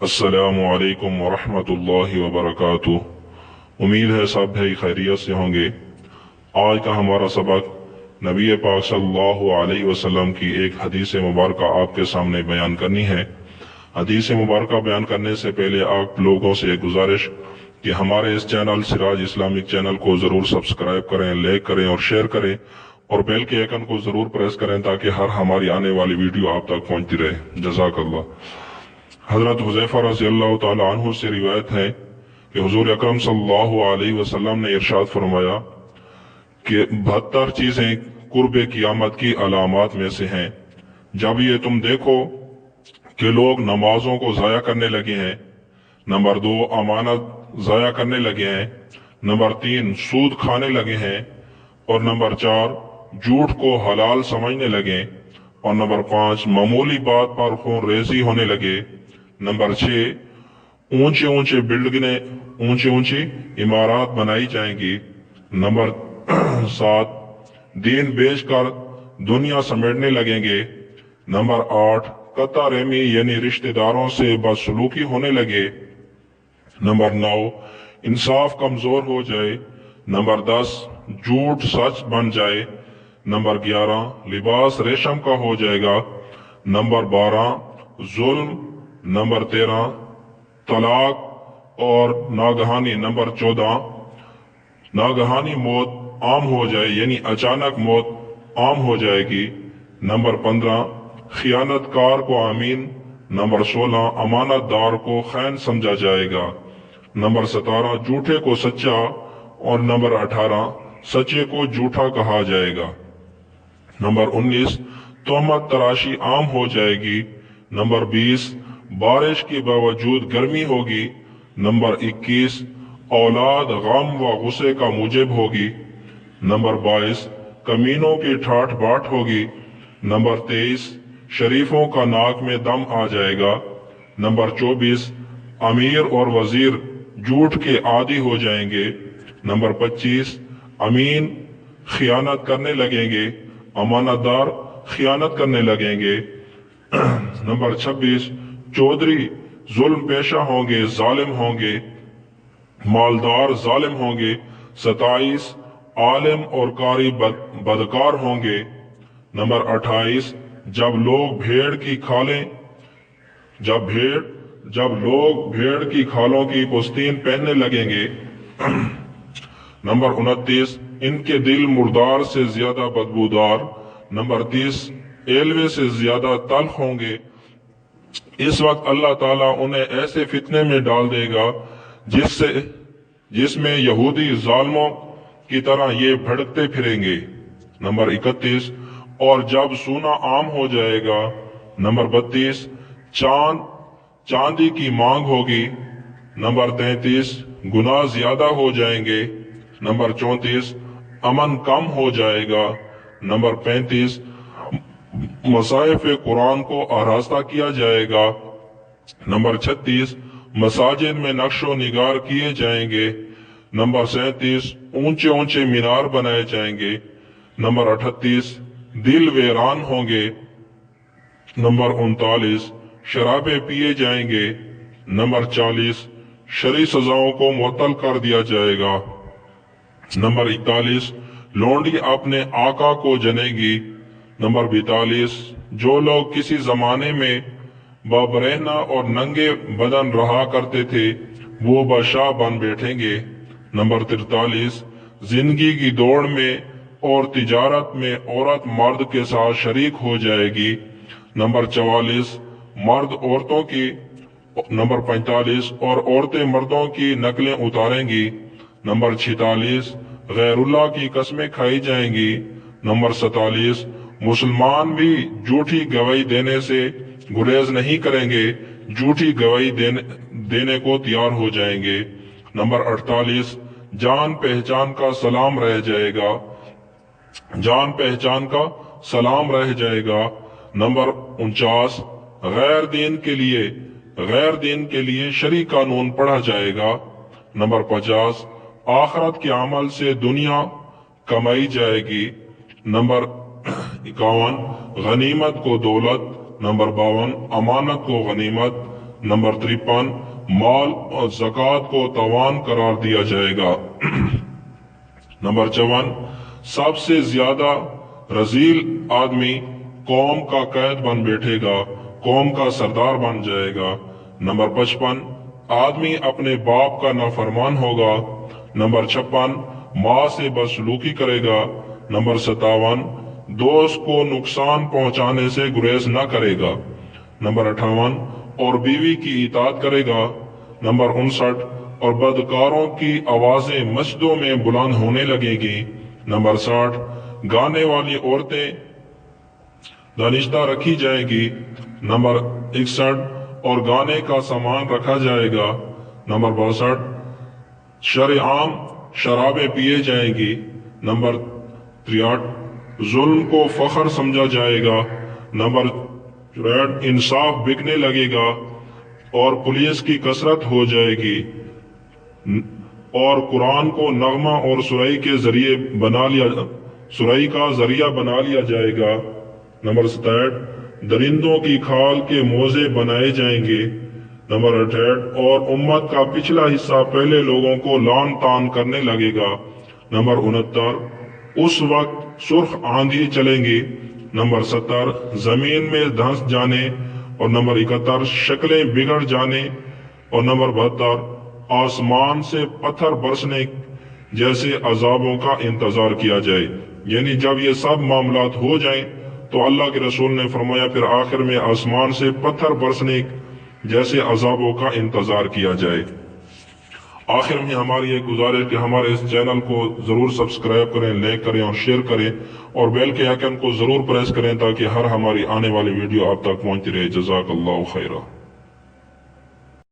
अस्सलामु अलैकुम वरहमतुल्लाहि वबरकातुह। उम्मीद है सब भाई खैरियत से होंगे। आज का हमारा सबक नबी पाक सल्लल्लाहु अलैहि वसल्लम की एक हदीस मुबारक आपके सामने बयान करनी है। हदीस मुबारक बयान करने से पहले आप लोगों से एक गुजारिश कि हमारे इस चैनल सिराज इस्लामिक चैनल को जरूर सब्सक्राइब करें, लाइक करें और शेयर करें और बेल के आइकन को जरूर प्रेस करें ताकि हर हमारी आने वाली वीडियो आप तक पहुंचती रहे। जज़ाकल्लाह। हजरत हुज़ैफा रज़ियल्लाहु ताला अन्हु से रिवायत है कि हुजूर अकरम सल्लल्लाहु अलैहि वसल्लम ने इरशाद फरमाया कि 72 चीजें कुर्बे क़ियामत की अलामात में से हैं। जब ये तुम देखो कि लोग नमाजों को जाया करने लगे हैं, नंबर 2 अमानत जाया करने लगे हैं, नंबर 3 सूद खाने लगे हैं और नंबर 4 झूठ को हलाल समझने लगे और नंबर 5 मामूली बात पर खून रेजी होने लगे, नंबर 6 ऊंचे ऊंचे बिल्डिंगें ऊंची ऊंची इमारत बनाई जाएंगी, नंबर 7 दीन बेचकर दुनिया समेटने लगेंगे, नंबर 8 कता रहमी यानी रिश्तेदारों से बदसलूकी होने लगे, नंबर 9 इंसाफ कमजोर हो जाए, नंबर 10 झूठ सच बन जाए, नंबर 11 लिबास रेशम का हो जाएगा, नंबर 12 जुल्म, नंबर 13 तलाक और नागहानी, नंबर 14 नागहानी मौत आम हो जाए यानी अचानक मौत आम हो जाएगी, नंबर 15 खियानतकार को अमीन, नंबर 16 अमानतदार को खैन समझा जाएगा, नंबर 17 झूठे को सच्चा और नंबर 18 सच्चे को झूठा कहा जाएगा, नंबर 19 तोहमत तराशी आम हो जाएगी, नंबर 20 बारिश के बावजूद गर्मी होगी, नंबर 21 औलाद गम व गुस्से का मुजिब होगी, नंबर 22 कमीनों की ठाठ बाट होगी, नंबर 23 शरीफों का नाक में दम आ जाएगा, नंबर 24 अमीर और वजीर झूठ के आदी हो जाएंगे, नंबर 25 अमीन खियानत करने लगेंगे, अमानतदार खियानत करने लगेंगे, नंबर 26 चौधरी जुल्म पेशा होंगे, जालिम होंगे, मालदार जालिम होंगे, 27 आलिम और कारी बदकार होंगे, नंबर 28 जब लोग भेड़ की खालों की पुस्तीन पहनने लगेंगे, नंबर 29 इनके दिल मुर्दार से ज्यादा बदबूदार, नंबर 30 एलवे से ज्यादा तल्ख होंगे। इस वक्त अल्लाह ताला उन्हें ऐसे फितने में डाल देगा जिसमें यहूदी जालिमों की तरह ये भड़कते फिरेंगे, नंबर 31 और जब सोना आम हो जाएगा, नंबर 32 चांदी की मांग होगी, नंबर 33 गुनाह ज्यादा हो जाएंगे, नंबर 34 अमन कम हो जाएगा, नंबर 35 मसाहिफ कुरान को आरास्ता किया जाएगा, नंबर 36 मसाजिद में नक्शो निगार किए जाएंगे, नंबर 37 ऊंचे ऊंचे मीनार बनाए जाएंगे, नंबर 38 दिल वेरान होंगे, नंबर 39 शराबे पिए जाएंगे, नंबर 40 शरी सजाओं को मुअत्तल कर दिया जाएगा, नंबर 41 लोंडी अपने आका को जनेगी, नंबर 42 जो लोग किसी जमाने में बाबरहना और नंगे बदन रहा करते थे वो बादशाह बन बैठेंगे, नंबर 43 जिंदगी की दौड़ में और तिजारत में औरत मर्द के साथ शरीक हो जाएगी, नंबर 44 मर्द औरतों की, नंबर 45 और औरतें मर्दों की नकलें उतारेंगी, नंबर 46 गैरुल्लाह की कस्में खाई जाएंगी, नंबर 47 मुसलमान भी झूठी गवाही देने से गुरेज नहीं करेंगे, झूठी गवाही देने को तैयार हो जाएंगे, नंबर 48 जान पहचान का सलाम रह जाएगा, जान पहचान का सलाम रह जाएगा, नंबर 49 गैर दीन के लिए शरी कानून पढ़ा जाएगा, नंबर 50 आखिरत के अमल से दुनिया कमाई जाएगी, नंबर 51 गनीमत को दौलत, नंबर 52 अमानत को गनीमत, नंबर 53 माल और ज़कात को तवान करार दिया जाएगा। नंबर 54 सबसे ज्यादा रजील आदमी कौम का कैद बन बैठेगा, कौम का सरदार बन जाएगा। नंबर 55 आदमी अपने बाप का नाफरमान होगा। नंबर 56 माँ से बदसलूकी करेगा। नंबर 57 दोस्त को नुकसान पहुंचाने से गुरेज न करेगा। नंबर 58 और बीवी की इताअत करेगा। नंबर 59 और बदकारों की आवाजें मस्जिदों में बुलंद होने लगेगी। नंबर 60 गाने वाली औरतें दानिश्ता रखी जाएगी। नंबर 61 और गाने का सामान रखा जाएगा। नंबर 62 शरआम शराबें पिए जाएंगी। नंबर 63 जुल्म को फखर समझा जाएगा। नंबर 64 इंसाफ बिकने लगेगा और पुलिस की कसरत हो जाएगी और कुरान को नगमा और सुराई के जरिए सुराई का जरिया बना लिया जाएगा। नंबर 67 दरिंदों की खाल के मोजे बनाए जाएंगे। नंबर 68 और उम्मत का पिछला हिस्सा पहले लोगों को लान तान करने लगेगा। नंबर 69 उस वक्त सुर्ख आंधी चलेंगी। नंबर 70 जमीन में धंस जाने और नंबर 71 शक्लें बिगड़ जाने और नंबर 72 आसमान से पत्थर बरसने जैसे अजाबों का इंतजार किया जाए। यानी जब ये सब मामलात हो जाएं तो अल्लाह के रसूल ने फरमाया फिर आखिर में आसमान से पत्थर बरसने जैसे अजाबों का इंतजार किया जाए। आखिर में हमारी एक गुजारिश कि हमारे इस चैनल को जरूर सब्सक्राइब करें, लाइक करें और शेयर करें और बेल के आइकन को जरूर प्रेस करें ताकि हर हमारी आने वाली वीडियो आप तक पहुंचती रहे। जज़ाकल्लाहु खैरा।